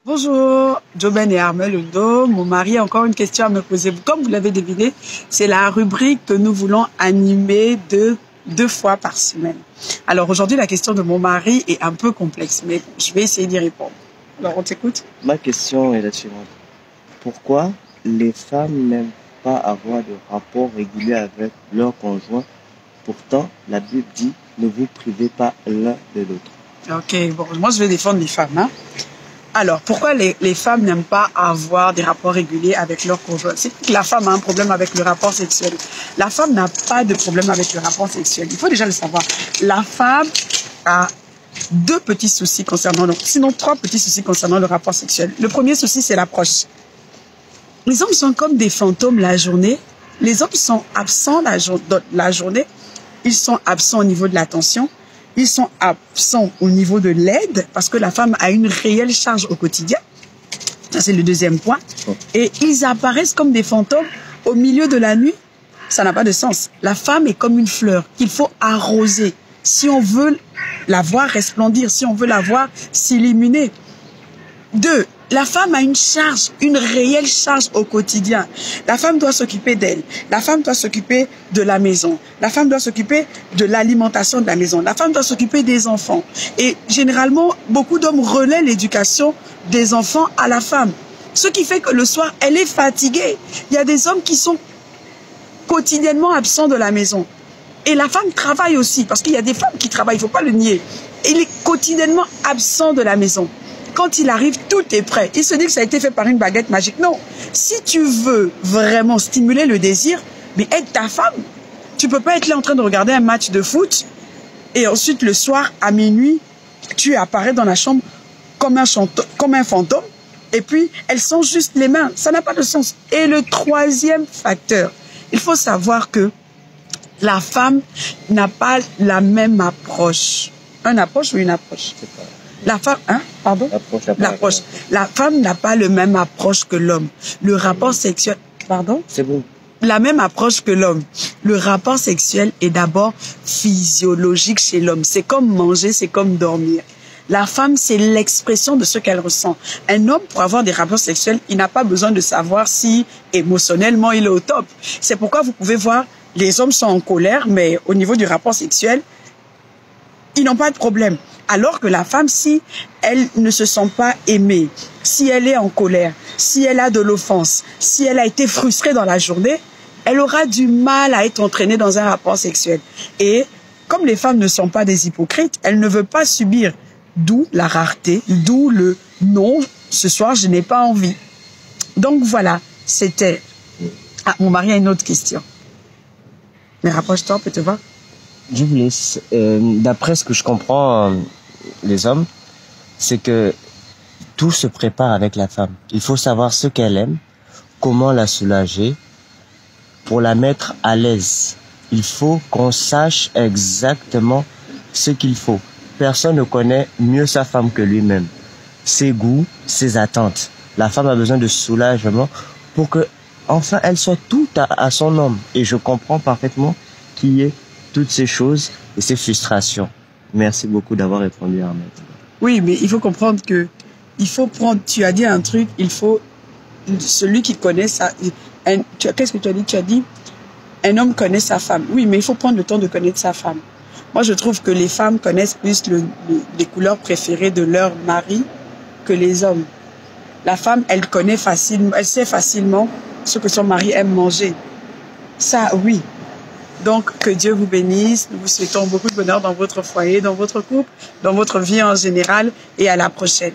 Bonjour, Joben et Armel Undo. Mon mari a encore une question à me poser. Comme vous l'avez deviné, c'est la rubrique que nous voulons animer deux fois par semaine. Alors aujourd'hui, la question de mon mari est un peu complexe, mais je vais essayer d'y répondre. Alors on t'écoute. Ma question est la suivante. Pourquoi les femmes n'aiment pas avoir de rapport régulier avec leur conjoint? Pourtant, la Bible dit ne vous privez pas l'un de l'autre. Ok, bon, moi je vais défendre les femmes, hein. Alors, pourquoi les femmes n'aiment pas avoir des rapports réguliers avec leur conjoint? C'est que la femme a un problème avec le rapport sexuel. La femme n'a pas de problème avec le rapport sexuel. Il faut déjà le savoir. La femme a deux petits soucis concernant, sinon trois petits soucis concernant le rapport sexuel. Le premier souci, c'est l'approche. Les hommes sont comme des fantômes la journée. Les hommes sont absents la journée. Ils sont absents au niveau de l'attention. Ils sont absents au niveau de l'aide parce que la femme a une réelle charge au quotidien. Ça, c'est le deuxième point. Et ils apparaissent comme des fantômes au milieu de la nuit. Ça n'a pas de sens. La femme est comme une fleur qu'il faut arroser si on veut la voir resplendir, si on veut la voir s'illuminer. Deux, la femme a une charge, une réelle charge au quotidien. La femme doit s'occuper d'elle. La femme doit s'occuper de la maison. La femme doit s'occuper de l'alimentation de la maison. La femme doit s'occuper des enfants. Et généralement, beaucoup d'hommes relaient l'éducation des enfants à la femme. Ce qui fait que le soir, elle est fatiguée. Il y a des hommes qui sont quotidiennement absents de la maison. Et la femme travaille aussi, parce qu'il y a des femmes qui travaillent, il ne faut pas le nier. Il est quotidiennement absent de la maison. Quand il arrive, tout est prêt. Il se dit que ça a été fait par une baguette magique. Non. Si tu veux vraiment stimuler le désir, mais aide ta femme. Tu peux pas être là en train de regarder un match de foot et ensuite le soir à minuit, tu apparais dans la chambre comme un fantôme et puis elles sont juste les mains. Ça n'a pas de sens. Et le troisième facteur, il faut savoir que la femme n'a pas la même approche. Une approche ou une approche? La femme, hein? Pardon? L'approche. La femme n'a pas le même approche que l'homme. Le rapport sexuel, pardon? C'est bon. La même approche que l'homme. Le rapport sexuel est d'abord physiologique chez l'homme. C'est comme manger, c'est comme dormir. La femme, c'est l'expression de ce qu'elle ressent. Un homme, pour avoir des rapports sexuels, il n'a pas besoin de savoir si émotionnellement il est au top. C'est pourquoi vous pouvez voir, les hommes sont en colère, mais au niveau du rapport sexuel, ils n'ont pas de problème. Alors que la femme, si elle ne se sent pas aimée, si elle est en colère, si elle a de l'offense, si elle a été frustrée dans la journée, elle aura du mal à être entraînée dans un rapport sexuel. Et comme les femmes ne sont pas des hypocrites, elles ne veulent pas subir. D'où la rareté, d'où le non, ce soir je n'ai pas envie. Donc voilà, c'était... Ah, mon mari a une autre question. Mais rapproche-toi, peut te voir. Je vous laisse. D'après ce que je comprends, les hommes, c'est que tout se prépare avec la femme. Il faut savoir ce qu'elle aime, comment la soulager, pour la mettre à l'aise. Il faut qu'on sache exactement ce qu'il faut. Personne ne connaît mieux sa femme que lui-même. Ses goûts, ses attentes. La femme a besoin de soulagement pour que, enfin, elle soit tout à son homme. Et je comprends parfaitement qu'il y ait toutes ces choses et ces frustrations. Merci beaucoup d'avoir répondu, Ahmed. Oui, mais il faut comprendre que il faut prendre, tu as dit un truc, il faut celui qui connaît sa... Qu'est-ce que tu as dit? Tu as dit un homme connaît sa femme. Oui, mais il faut prendre le temps de connaître sa femme. Moi, je trouve que les femmes connaissent plus les couleurs préférées de leur mari que les hommes. La femme, elle connaît facilement, elle sait facilement ce que son mari aime manger. Ça, oui. Donc, que Dieu vous bénisse. Nous vous souhaitons beaucoup de bonheur dans votre foyer, dans votre couple, dans votre vie en général et à la prochaine.